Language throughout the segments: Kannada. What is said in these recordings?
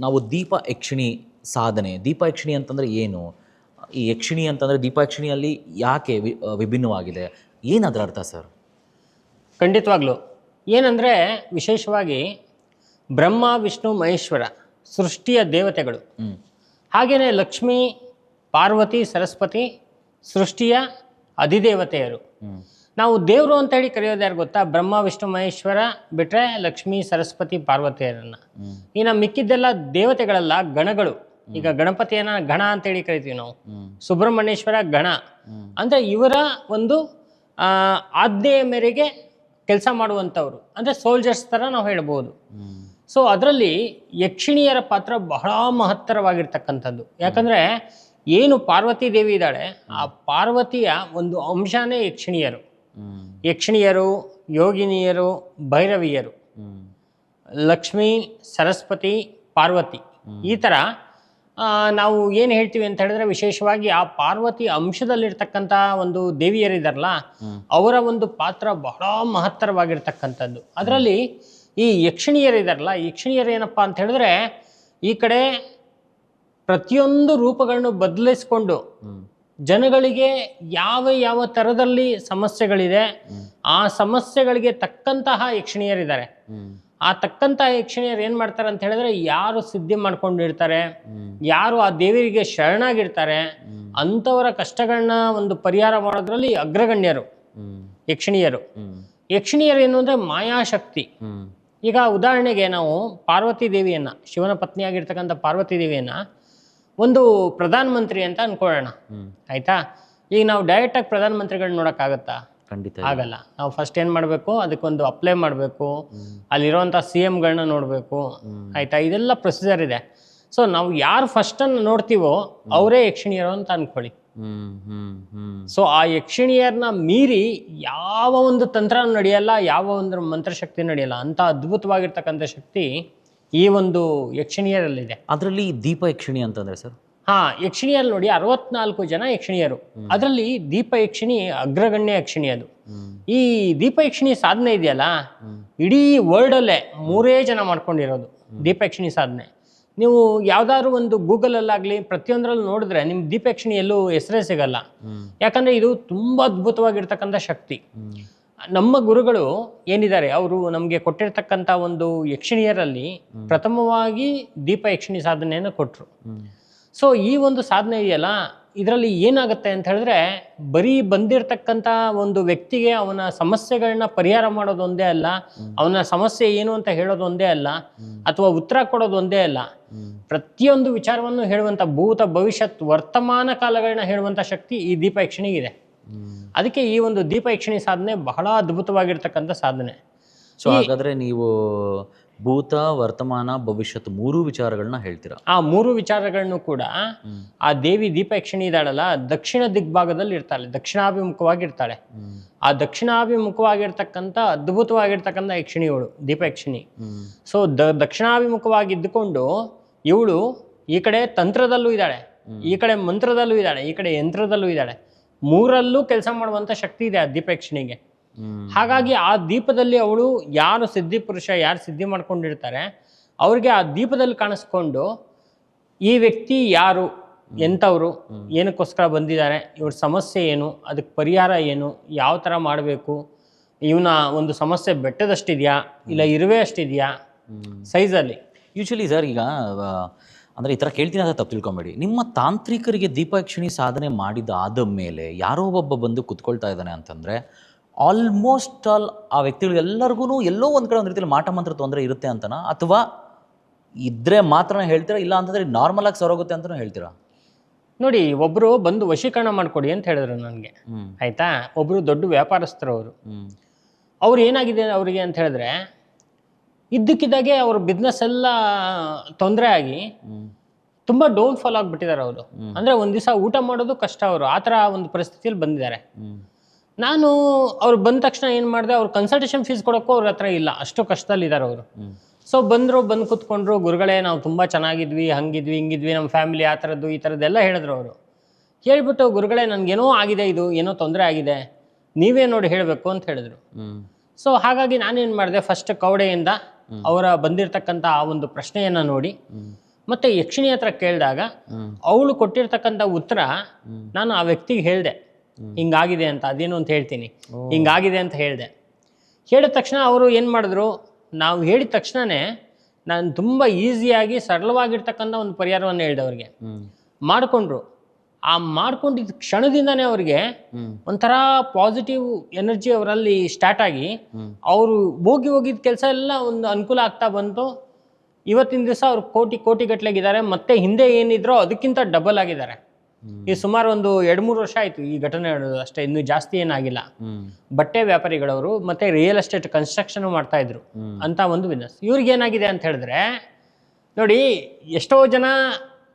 ನಾವು ದೀಪ ಯಕ್ಷಿಣಿ ಸಾಧನೆ, ದೀಪ ಯಕ್ಷಿಣಿ ಅಂತಂದರೆ ಏನು? ಈ ಯಕ್ಷಿಣಿ ಅಂತಂದರೆ ದೀಪ ಯಕ್ಷಿಣಿಯಲ್ಲಿ ಯಾಕೆ ವಿಭಿನ್ನವಾಗಿದೆ? ಏನು ಅದರ ಅರ್ಥ ಸರ್? ಖಂಡಿತವಾಗ್ಲೂ ಏನಂದರೆ, ವಿಶೇಷವಾಗಿ ಬ್ರಹ್ಮ ವಿಷ್ಣು ಮಹೇಶ್ವರ ಸೃಷ್ಟಿಯ ದೇವತೆಗಳು, ಹಾಗೆಯೇ ಲಕ್ಷ್ಮೀ ಪಾರ್ವತಿ ಸರಸ್ವತಿ ಸೃಷ್ಟಿಯ ಅಧಿದೇವತೆಯರು. ನಾವು ದೇವರು ಅಂತ ಹೇಳಿ ಕರೆಯೋದು ಯಾರು ಗೊತ್ತಾ? ಬ್ರಹ್ಮ ವಿಷ್ಣು ಮಹೇಶ್ವರ ಬಿಟ್ಟರೆ ಲಕ್ಷ್ಮೀ ಸರಸ್ವತಿ ಪಾರ್ವತಿಯರನ್ನು. ಇನ್ನು ಮಿಕ್ಕಿದ್ದೆಲ್ಲ ದೇವತೆಗಳಲ್ಲ, ಗಣಗಳು. ಈಗ ಗಣಪತಿಯನ್ನ ಗಣ ಅಂತೇಳಿ ಕರಿತೀವಿ ನಾವು, ಸುಬ್ರಹ್ಮಣ್ಯೇಶ್ವರ ಗಣ. ಅಂದರೆ ಇವರ ಒಂದು ಆಜ್ಞೆಯ ಮೇರೆಗೆ ಕೆಲಸ ಮಾಡುವಂಥವ್ರು, ಅಂದರೆ ಸೋಲ್ಜರ್ಸ್ ಥರ ನಾವು ಹೇಳ್ಬೋದು. ಸೊ ಅದರಲ್ಲಿ ಯಕ್ಷಿಣಿಯರ ಪಾತ್ರ ಬಹಳ ಮಹತ್ತರವಾಗಿರ್ತಕ್ಕಂಥದ್ದು. ಯಾಕಂದರೆ ಏನು ಪಾರ್ವತಿ ದೇವಿ ಇದ್ದಾಳೆ, ಆ ಪಾರ್ವತಿಯ ಒಂದು ಅಂಶನೇ ಯಕ್ಷಿಣಿಯರು. ಯಕ್ಷಿಣಿಯರು, ಯೋಗಿನಿಯರು, ಭೈರವಿಯರು, ಲಕ್ಷ್ಮೀ ಸರಸ್ವತಿ ಪಾರ್ವತಿ, ಈ ಥರ ನಾವು ಏನು ಹೇಳ್ತೀವಿ ಅಂತ ಹೇಳಿದ್ರೆ, ವಿಶೇಷವಾಗಿ ಆ ಪಾರ್ವತಿ ಅಂಶದಲ್ಲಿರ್ತಕ್ಕಂಥ ಒಂದು ದೇವಿಯರಿದಾರಲ್ಲ, ಅವರ ಒಂದು ಪಾತ್ರ ಬಹಳ ಮಹತ್ತರವಾಗಿರ್ತಕ್ಕಂಥದ್ದು. ಅದರಲ್ಲಿ ಈ ಯಕ್ಷಿಣಿಯರಿದಾರಲ್ಲ, ಯಕ್ಷಿಣಿಯರು ಏನಪ್ಪ ಅಂತ ಹೇಳಿದ್ರೆ, ಈ ಕಡೆ ಪ್ರತಿಯೊಂದು ರೂಪಗಳನ್ನು ಬದಲಿಸ್ಕೊಂಡು ಜನಗಳಿಗೆ ಯಾವ ಯಾವ ಥರದಲ್ಲಿ ಸಮಸ್ಯೆಗಳಿದೆ, ಆ ಸಮಸ್ಯೆಗಳಿಗೆ ತಕ್ಕಂತಹ ಯಕ್ಷಿಣಿಯರಿದ್ದಾರೆ. ಆ ತಕ್ಕಂತಹ ಯಕ್ಷಿಣಿಯರು ಏನು ಮಾಡ್ತಾರೆ ಅಂತ ಹೇಳಿದ್ರೆ, ಯಾರು ಸಿದ್ಧಿ ಮಾಡ್ಕೊಂಡಿರ್ತಾರೆ, ಯಾರು ಆ ದೇವರಿಗೆ ಶರಣಾಗಿರ್ತಾರೆ, ಅಂಥವರ ಕಷ್ಟಗಳನ್ನ ಒಂದು ಪರಿಹಾರ ಮಾಡೋದ್ರಲ್ಲಿ ಅಗ್ರಗಣ್ಯರು ಯಕ್ಷಿಣಿಯರು. ಯಕ್ಷಿಣಿಯರು ಏನು ಅಂದರೆ ಮಾಯಾಶಕ್ತಿ. ಈಗ ಉದಾಹರಣೆಗೆ ನಾವು ಪಾರ್ವತಿ ದೇವಿಯನ್ನ, ಶಿವನ ಪತ್ನಿಯಾಗಿರ್ತಕ್ಕಂಥ ಪಾರ್ವತಿ ದೇವಿಯನ್ನ ಒಂದು ಪ್ರಧಾನಮಂತ್ರಿ ಅಂತ ಅನ್ಕೊಳ್ಳೋಣ, ಆಯ್ತಾ? ಈಗ ನಾವು ಡೈರೆಕ್ಟಾಗಿ ಪ್ರಧಾನಮಂತ್ರಿಗಳನ್ನ ನೋಡೋಕ್ಕಾಗತ್ತಾ? ಖಂಡಿತ ಆಗಲ್ಲ. ನಾವು ಫಸ್ಟ್ ಏನು ಮಾಡಬೇಕು, ಅದಕ್ಕೊಂದು ಅಪ್ಲೈ ಮಾಡಬೇಕು, ಅಲ್ಲಿರೋಂಥ CMಗಳನ್ನ ನೋಡಬೇಕು, ಆಯ್ತಾ? ಇದೆಲ್ಲ ಪ್ರೊಸೀಜರ್ ಇದೆ. ಸೊ ನಾವು ಯಾರು ಫಸ್ಟನ್ನು ನೋಡ್ತೀವೋ ಅವರೇ ಯಕ್ಷಿಣಿಯರು ಅಂತ ಅನ್ಕೊಳ್ಳಿ. ಸೊ ಆ ಯಕ್ಷಿಣಿಯರನ್ನ ಮೀರಿ ಯಾವ ಒಂದು ತಂತ್ರ ನಡೆಯಲ್ಲ, ಯಾವ ಒಂದು ಮಂತ್ರಶಕ್ತಿ ನಡೆಯಲ್ಲ. ಅಂತ ಅದ್ಭುತವಾಗಿರ್ತಕ್ಕಂಥ ಶಕ್ತಿ ಈ ಒಂದು ಯಕ್ಷಿಣಿಯರಲ್ಲಿದೆ. ಅದರಲ್ಲಿ ದೀಪ ಯಕ್ಷಿಣಿ ಅಂತಂದ್ರೆ ಸರ್? ಯಕ್ಷಿಣಿಯಲ್ಲಿ ನೋಡಿ 64 ಜನ ಯಕ್ಷಿಣಿಯರು. ಅದರಲ್ಲಿ ದೀಪ ಯಕ್ಷಿಣಿ ಅಗ್ರಗಣ್ಯ ಯಕ್ಷಿಣಿ. ಅದು ಈ ದೀಪ ಯಕ್ಷಿಣಿ ಸಾಧನೆ ಇದೆಯಲ್ಲ, ಇಡೀ ವರ್ಲ್ಡಲ್ಲೇ 3 ಜನ ಮಾಡ್ಕೊಂಡಿರೋದು ದೀಪ ಯಕ್ಷಿಣಿ ಸಾಧನೆ. ನೀವು ಯಾವ್ದಾದ್ರು ಒಂದು ಗೂಗಲಲ್ಲಾಗಲಿ ಪ್ರತಿಯೊಂದರಲ್ಲೂ ನೋಡಿದ್ರೆ ನಿಮ್ ದೀಪ ಯಕ್ಷಿಣಿ ಎಲ್ಲೂ ಹೆಸರೇ ಸಿಗಲ್ಲ. ಯಾಕಂದ್ರೆ ಇದು ತುಂಬಾ ಅದ್ಭುತವಾಗಿರ್ತಕ್ಕಂಥ ಶಕ್ತಿ. ನಮ್ಮ ಗುರುಗಳು ಏನಿದ್ದಾರೆ, ಅವರು ನಮಗೆ ಕೊಟ್ಟಿರ್ತಕ್ಕಂಥ ಒಂದು ಯಕ್ಷಿಣಿಯರಲ್ಲಿ ಪ್ರಥಮವಾಗಿ ದೀಪ ಯಕ್ಷಿಣಿ ಸಾಧನೆಯನ್ನು ಕೊಟ್ಟರು. ಸೊ ಈ ಒಂದು ಸಾಧನೆ ಇದೆಯಲ್ಲ, ಇದರಲ್ಲಿ ಏನಾಗುತ್ತೆ ಅಂತ ಹೇಳಿದ್ರೆ, ಬರೀ ಬಂದಿರತಕ್ಕಂಥ ಒಂದು ವ್ಯಕ್ತಿಗೆ ಅವನ ಸಮಸ್ಯೆಗಳನ್ನ ಪರಿಹಾರ ಮಾಡೋದು ಒಂದೇ ಅಲ್ಲ, ಅವನ ಸಮಸ್ಯೆ ಏನು ಅಂತ ಹೇಳೋದು ಒಂದೇ ಅಲ್ಲ, ಅಥವಾ ಉತ್ತರ ಕೊಡೋದು ಒಂದೇ ಅಲ್ಲ, ಪ್ರತಿಯೊಂದು ವಿಚಾರವನ್ನು ಹೇಳುವಂಥ ಭೂತ ಭವಿಷ್ಯತ್ ವರ್ತಮಾನ ಕಾಲಗಳನ್ನ ಹೇಳುವಂಥ ಶಕ್ತಿ ಈ ದೀಪ ಯಕ್ಷಿಣಿಗಿದೆ. ಅದಕ್ಕೆ ಈ ಒಂದು ದೀಪ ಯಕ್ಷಿಣಿ ಸಾಧನೆ ಬಹಳ ಅದ್ಭುತವಾಗಿರ್ತಕ್ಕಂಥ ಸಾಧನೆ. ಸೊ ಹಾಗಾದ್ರೆ ನೀವು ಭೂತ ವರ್ತಮಾನ ಭವಿಷ್ಯತ್ 3 ವಿಚಾರಗಳನ್ನ ಹೇಳ್ತೀರಾ? ಆ 3 ವಿಚಾರಗಳನ್ನು ಕೂಡ ಆ ದೇವಿ ದೀಪ ಯಕ್ಷಿಣಿ ಇದ್ದಾಳಲ್ಲ, ದಕ್ಷಿಣ ದಿಗ್ಭಾಗದಲ್ಲಿ ಇರ್ತಾಳೆ, ದಕ್ಷಿಣಾಭಿಮುಖವಾಗಿರ್ತಾಳೆ. ಆ ದಕ್ಷಿಣಾಭಿಮುಖವಾಗಿರ್ತಕ್ಕಂಥ ಅದ್ಭುತವಾಗಿರ್ತಕ್ಕಂಥ ಯಕ್ಷಿಣಿಯವಳು ದೀಪ ಯಕ್ಷಿಣಿ. ಸೊ ದಕ್ಷಿಣಾಭಿಮುಖವಾಗಿದ್ದುಕೊಂಡು ಇವಳು ಈ ಕಡೆ ತಂತ್ರದಲ್ಲೂ ಇದ್ದಾಳೆ, ಈ ಕಡೆ ಮಂತ್ರದಲ್ಲೂ ಇದ್ದಾಳೆ, ಈ ಕಡೆ ಯಂತ್ರದಲ್ಲೂ ಇದ್ದಾಳೆ. 3ರಲ್ಲೂ ಕೆಲಸ ಮಾಡುವಂಥ ಶಕ್ತಿ ಇದೆ ಆ ದೀಪ ಯಕ್ಷಿಣಿಗೆ. ಹಾಗಾಗಿ ಆ ದೀಪದಲ್ಲಿ ಅವಳು, ಯಾರು ಸಿದ್ಧಿ ಪುರುಷ, ಯಾರು ಸಿದ್ಧಿ ಮಾಡ್ಕೊಂಡಿರ್ತಾರೆ ಅವ್ರಿಗೆ ಆ ದೀಪದಲ್ಲಿ ಕಾಣಿಸ್ಕೊಂಡು ಈ ವ್ಯಕ್ತಿ ಯಾರು, ಎಂಥವ್ರು, ಏನಕ್ಕೋಸ್ಕರ ಬಂದಿದ್ದಾರೆ, ಇವ್ರ ಸಮಸ್ಯೆ ಏನು, ಅದಕ್ಕೆ ಪರಿಹಾರ ಏನು, ಯಾವ ಥರ ಮಾಡಬೇಕು, ಇವನ ಒಂದು ಸಮಸ್ಯೆ ಬೆಟ್ಟದಷ್ಟಿದೆಯಾ ಇಲ್ಲ ಇರುವೆ ಅಷ್ಟಿದೆಯಾ ಸೈಜಲ್ಲಿ. ಯೂಶಲಿ ಸರ್, ಈಗ ಅಂದರೆ ಈ ಥರ ಕೇಳ್ತೀನಿ ಅಂತ ತಪ್ಪು ತಿಳ್ಕೊಂಬೇಡಿ, ನಿಮ್ಮ ತಾಂತ್ರಿಕರಿಗೆ ದೀಪ ಯಕ್ಷಿಣಿ ಸಾಧನೆ ಮಾಡಿದಾದ ಮೇಲೆ ಯಾರೋ ಒಬ್ಬ ಬಂದು ಕುತ್ಕೊಳ್ತಾ ಇದ್ದಾನೆ ಅಂತಂದರೆ ಆಲ್ಮೋಸ್ಟ್ ಆಲ್ ಆ ವ್ಯಕ್ತಿಗಳಿಗೆಲ್ಲರಿಗೂ ಎಲ್ಲೋ ಒಂದು ಕಡೆ ಒಂದು ರೀತಿಯಲ್ಲಿ ಮಾಟ ಮಂತ್ರ ತೊಂದರೆ ಇರುತ್ತೆ ಅಂತನಾ, ಅಥವಾ ಇದ್ರೆ ಮಾತ್ರ ಹೇಳ್ತೀರಾ, ಇಲ್ಲ ಅಂತಂದರೆ ನಾರ್ಮಲ್ ಆಗಿ ಸರೋಗುತ್ತೆ ಅಂತಲೂ ಹೇಳ್ತೀರಾ? ನೋಡಿ, ಒಬ್ಬರು ಬಂದು ವಶೀಕರಣ ಮಾಡಿಕೊಡಿ ಅಂತ ಹೇಳಿದ್ರು ನನಗೆ, ಆಯಿತಾ? ಒಬ್ಬರು ದೊಡ್ಡ ವ್ಯಾಪಾರಸ್ಥರು ಅವರು. ಅವ್ರು ಏನಾಗಿದೆ ಅವರಿಗೆ ಅಂತ ಹೇಳಿದ್ರೆ, ಇದ್ದಕ್ಕಿದ್ದಾಗೆ ಅವ್ರ ಬಿಸ್ನೆಸ್ ಎಲ್ಲ ತೊಂದರೆ ಆಗಿ ತುಂಬ ಡೌನ್ಫಾಲ್ ಆಗಿಬಿಟ್ಟಿದ್ದಾರೆ ಅವರು. ಅಂದರೆ ಒಂದು ದಿವಸ ಊಟ ಮಾಡೋದು ಕಷ್ಟ, ಅವರು ಆ ಥರ ಒಂದು ಪರಿಸ್ಥಿತಿಯಲ್ಲಿ ಬಂದಿದ್ದಾರೆ. ನಾನು ಅವ್ರು ಬಂದ ತಕ್ಷಣ ಏನು ಮಾಡಿದೆ, ಅವ್ರು ಕನ್ಸಲ್ಟೇಷನ್ ಫೀಸ್ ಕೊಡೋಕ್ಕೂ ಅವ್ರ ಹತ್ರ ಇಲ್ಲ, ಅಷ್ಟು ಕಷ್ಟದಲ್ಲಿದ್ದಾರೆ ಅವರು. ಸೊ ಬಂದು ಕೂತ್ಕೊಂಡ್ರು, ಗುರುಗಳೇ ನಾವು ತುಂಬ ಚೆನ್ನಾಗಿದ್ವಿ, ಹಂಗಿದ್ವಿ ಹಿಂಗಿದ್ವಿ, ನಮ್ಮ ಫ್ಯಾಮಿಲಿ ಆ ಥರದ್ದು ಈ ಥರದ್ದೆಲ್ಲ ಹೇಳಿದ್ರು ಅವರು. ಹೇಳ್ಬಿಟ್ಟು, ಗುರುಗಳೇ ನನಗೇನೋ ಆಗಿದೆ, ಇದು ಏನೋ ತೊಂದರೆ ಆಗಿದೆ, ನೀವೇ ನೋಡಿ ಹೇಳಬೇಕು ಅಂತ ಹೇಳಿದ್ರು. ಸೊ ಹಾಗಾಗಿ ನಾನೇನು ಮಾಡಿದೆ, ಫಸ್ಟ್ ಕವಡೆಯಿಂದ ಅವರ ಬಂದಿರತಕ್ಕಂಥ ಆ ಒಂದು ಪ್ರಶ್ನೆಯನ್ನು ನೋಡಿ ಮತ್ತು ಯಕ್ಷಿಣಿ ಹತ್ರ ಕೇಳಿದಾಗ ಅವಳು ಕೊಟ್ಟಿರ್ತಕ್ಕಂಥ ಉತ್ತರ ನಾನು ಆ ವ್ಯಕ್ತಿಗೆ ಹೇಳಿದೆ, ಹಿಂಗಾಗಿದೆ ಅಂತ, ಅದೇನು ಅಂತ ಹೇಳ್ತೀನಿ, ಹಿಂಗಾಗಿದೆ ಅಂತ ಹೇಳಿದೆ. ಹೇಳಿದ ತಕ್ಷಣ ಅವರು ಏನು ಮಾಡಿದ್ರು, ನಾವು ಹೇಳಿದ ತಕ್ಷಣವೇ ನಾನು ತುಂಬ ಈಸಿಯಾಗಿ ಸರಳವಾಗಿರ್ತಕ್ಕಂಥ ಒಂದು ಪರಿಹಾರವನ್ನು ಹೇಳಿದೆ ಅವ್ರಿಗೆ. ಮಾಡಿಕೊಂಡ್ರು. ಆ ಮಾಡ್ಕೊಂಡಿದ್ದ ಕ್ಷಣದಿಂದನೇ ಅವ್ರಿಗೆ ಒಂಥರ ಪಾಸಿಟಿವ್ ಎನರ್ಜಿ ಅವರಲ್ಲಿ ಸ್ಟಾರ್ಟ್ ಆಗಿ ಅವರು ಹೋಗಿದ್ದ ಕೆಲಸ ಎಲ್ಲ ಒಂದು ಅನುಕೂಲ ಆಗ್ತಾ ಬಂತು. ಇವತ್ತಿನ ದಿವಸ ಅವ್ರು ಕೋಟಿ ಗಟ್ಟಲೆಗಿದ್ದಾರೆ. ಮತ್ತೆ ಹಿಂದೆ ಏನಿದ್ರೋ ಅದಕ್ಕಿಂತ ಡಬಲ್ ಆಗಿದ್ದಾರೆ. ಈ ಸುಮಾರು ಒಂದು 2-3 ವರ್ಷ ಆಯ್ತು ಈ ಘಟನೆ ಹೇಳೋದು ಅಷ್ಟೇ, ಇನ್ನು ಜಾಸ್ತಿ ಏನಾಗಿಲ್ಲ. ಬಟ್ಟೆ ವ್ಯಾಪಾರಿಗಳವರು ಮತ್ತೆ ರಿಯಲ್ ಎಸ್ಟೇಟ್ ಕನ್ಸ್ಟ್ರಕ್ಷನ್ ಮಾಡ್ತಾ ಇದ್ರು ಅಂತ ಒಂದು ಬಿಸ್ನೆಸ್. ಇವ್ರಿಗೆ ಏನಾಗಿದೆ ಅಂತ ಹೇಳಿದ್ರೆ ನೋಡಿ, ಎಷ್ಟೋ ಜನ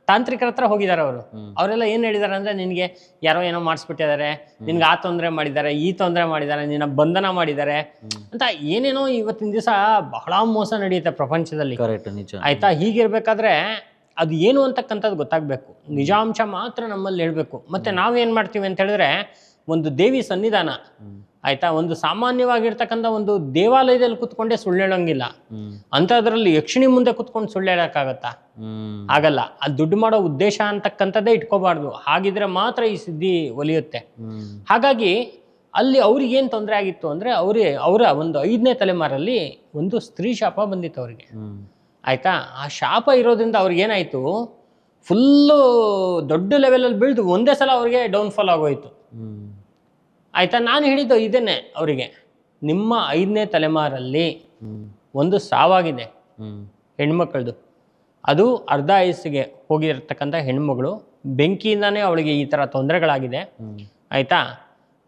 ತಾಂತ್ರಿಕರ ಹತ್ರ ಹೋಗಿದ್ದಾರೆ ಅವರು. ಅವರೆಲ್ಲ ಏನು ಹೇಳಿದ್ದಾರೆ ಅಂದ್ರೆ, ನಿನಗೆ ಯಾರೋ ಏನೋ ಮಾಡಿಸ್ಬಿಟ್ಟಿದ್ದಾರೆ, ನಿನ್ಗೆ ಆ ತೊಂದರೆ ಮಾಡಿದ್ದಾರೆ, ಈ ತೊಂದರೆ ಮಾಡಿದ್ದಾರೆ, ನಿನ್ನ ಬಂಧನ ಮಾಡಿದ್ದಾರೆ ಅಂತ ಏನೇನೋ ಇವತ್ತಿನ ದಿವಸ ಬಹಳ ಮೋಸ ನಡೆಯುತ್ತೆ ಪ್ರಪಂಚದಲ್ಲಿ. ಆಯ್ತಾ? ಹೀಗಿರ್ಬೇಕಾದ್ರೆ ಅದು ಏನು ಅಂತಕ್ಕಂಥದ್ದು ಗೊತ್ತಾಗಬೇಕು. ನಿಜಾಂಶ ಮಾತ್ರ ನಮ್ಮಲ್ಲಿ ಹೇಳಬೇಕು. ಮತ್ತೆ ನಾವೇನು ಮಾಡ್ತೀವಿ ಅಂತ ಹೇಳಿದ್ರೆ, ಒಂದು ದೇವಿ ಸನ್ನಿಧಾನ ಆಯ್ತಾ, ಒಂದು ಸಾಮಾನ್ಯವಾಗಿರ್ತಕ್ಕಂಥ ಒಂದು ದೇವಾಲಯದಲ್ಲಿ ಕುತ್ಕೊಂಡೇ ಸುಳ್ಳು ಹೇಳೋಂಗಿಲ್ಲ. ಅಂಥದ್ರಲ್ಲಿ ಯಕ್ಷಿಣಿ ಮುಂದೆ ಕುತ್ಕೊಂಡು ಸುಳ್ಳು ಹೇಳೋಕ್ಕಾಗತ್ತಾ? ಆಗಲ್ಲ. ಅದು ದುಡ್ಡು ಮಾಡೋ ಉದ್ದೇಶ ಅಂತಕ್ಕಂಥದ್ದೇ ಇಟ್ಕೋಬಾರ್ದು. ಹಾಗಿದ್ರೆ ಮಾತ್ರ ಈ ಸಿದ್ಧಿ ಒಲಿಯುತ್ತೆ. ಹಾಗಾಗಿ ಅಲ್ಲಿ ಅವ್ರಿಗೇನು ತೊಂದರೆ ಆಗಿತ್ತು ಅಂದರೆ, ಅವರ ಒಂದು 5ನೇ ತಲೆಮಾರಲ್ಲಿ ಒಂದು ಸ್ತ್ರೀ ಶಾಪ ಬಂದಿತ್ತು ಅವರಿಗೆ. ಆಯಿತಾ? ಆ ಶಾಪ ಇರೋದ್ರಿಂದ ಅವ್ರಿಗೇನಾಯಿತು, ಫುಲ್ಲು ದೊಡ್ಡ ಲೆವೆಲಲ್ಲಿ ಬೆಳೆದು ಒಂದೇ ಸಲ ಅವ್ರಿಗೆ ಡೌನ್ಫಾಲ್ ಆಗೋಯ್ತು. ಆಯಿತಾ? ನಾನು ಹೇಳಿದ್ದು ಇದನ್ನೇ ಅವರಿಗೆ, ನಿಮ್ಮ 5ನೇ ತಲೆಮಾರಲ್ಲಿ ಒಂದು ಸಾವಾಗಿದೆ ಹೆಣ್ಮಕ್ಳದು. ಅದು ಅರ್ಧ ಆಯುಸ್ಸಿಗೆ ಹೋಗಿರ್ತಕ್ಕಂಥ ಹೆಣ್ಮಗಳು, ಬೆಂಕಿಯಿಂದಾನೇ ಅವಳಿಗೆ ಈ ಥರ ತೊಂದರೆಗಳಾಗಿದೆ. ಆಯಿತಾ?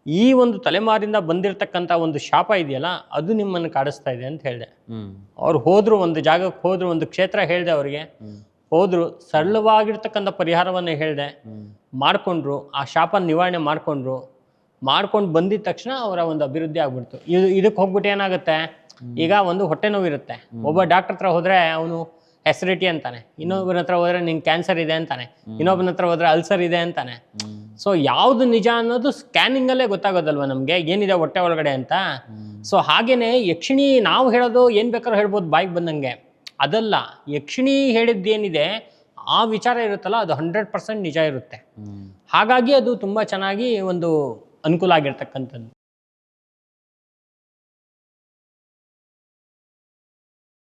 ಈ ಒಂದು ತಲೆಮಾರಿಂದ ಬಂದಿರತಕ್ಕಂಥ ಒಂದು ಶಾಪ ಇದೆಯಲ್ಲ, ಅದು ನಿಮ್ಮನ್ನು ಕಾಡಿಸ್ತಾ ಇದೆ ಅಂತ ಹೇಳಿದೆ. ಅವ್ರು ಹೋದ್ರು, ಒಂದು ಜಾಗಕ್ಕೆ ಹೋದ್ರು, ಒಂದು ಕ್ಷೇತ್ರ ಹೇಳಿದೆ ಅವರಿಗೆ. ಹೋದ್ರು, ಸರಳವಾಗಿರ್ತಕ್ಕಂಥ ಪರಿಹಾರವನ್ನು ಹೇಳಿದೆ, ಮಾಡಿಕೊಂಡ್ರು, ಆ ಶಾಪ ನಿವಾರಣೆ ಮಾಡ್ಕೊಂಡು ಬಂದಿದ ತಕ್ಷಣ ಅವರ ಒಂದು ಅಭಿವೃದ್ಧಿ ಆಗ್ಬಿಡ್ತು. ಇದಕ್ಕೆ ಹೋಗ್ಬಿಟ್ಟು ಏನಾಗುತ್ತೆ, ಈಗ ಒಂದು ಹೊಟ್ಟೆ ನೋವು ಇರುತ್ತೆ. ಒಬ್ಬ ಡಾಕ್ಟರ್ ಹತ್ರ ಹೋದ್ರೆ ಅವನು ಎಸಿಡಿಟಿ ಅಂತಾನೆ, ಇನ್ನೊಬ್ಬನ ಹತ್ರ ಹೋದ್ರೆ ನಿಂಗೆ ಕ್ಯಾನ್ಸರ್ ಇದೆ ಅಂತಾನೆ, ಇನ್ನೊಬ್ಬನ ಹತ್ರ ಹೋದ್ರೆ ಅಲ್ಸರ್ ಇದೆ ಅಂತಾನೆ. ಸೊ ಯಾವುದು ನಿಜ ಅನ್ನೋದು ಸ್ಕ್ಯಾನಿಂಗಲ್ಲೇ ಗೊತ್ತಾಗೋದಲ್ವ ನಮಗೆ, ಏನಿದೆ ಹೊಟ್ಟೆ ಒಳಗಡೆ ಅಂತ. ಸೊ ಹಾಗೇನೆ ಯಕ್ಷಿಣಿ ನಾವು ಹೇಳೋದು ಏನು ಬೇಕಾದ್ರೂ ಹೇಳ್ಬೋದು ಬಾಯಿಗೆ ಬಂದಂಗೆ, ಅದಲ್ಲ. ಯಕ್ಷಿಣಿ ಹೇಳಿದ್ದೇನಿದೆ ಆ ವಿಚಾರ ಇರುತ್ತಲ್ಲ, ಅದು 100% ನಿಜ ಇರುತ್ತೆ. ಹಾಗಾಗಿ ಅದು ತುಂಬ ಚೆನ್ನಾಗಿ ಒಂದು ಅನುಕೂಲ ಆಗಿರ್ತಕ್ಕಂಥದ್ದು.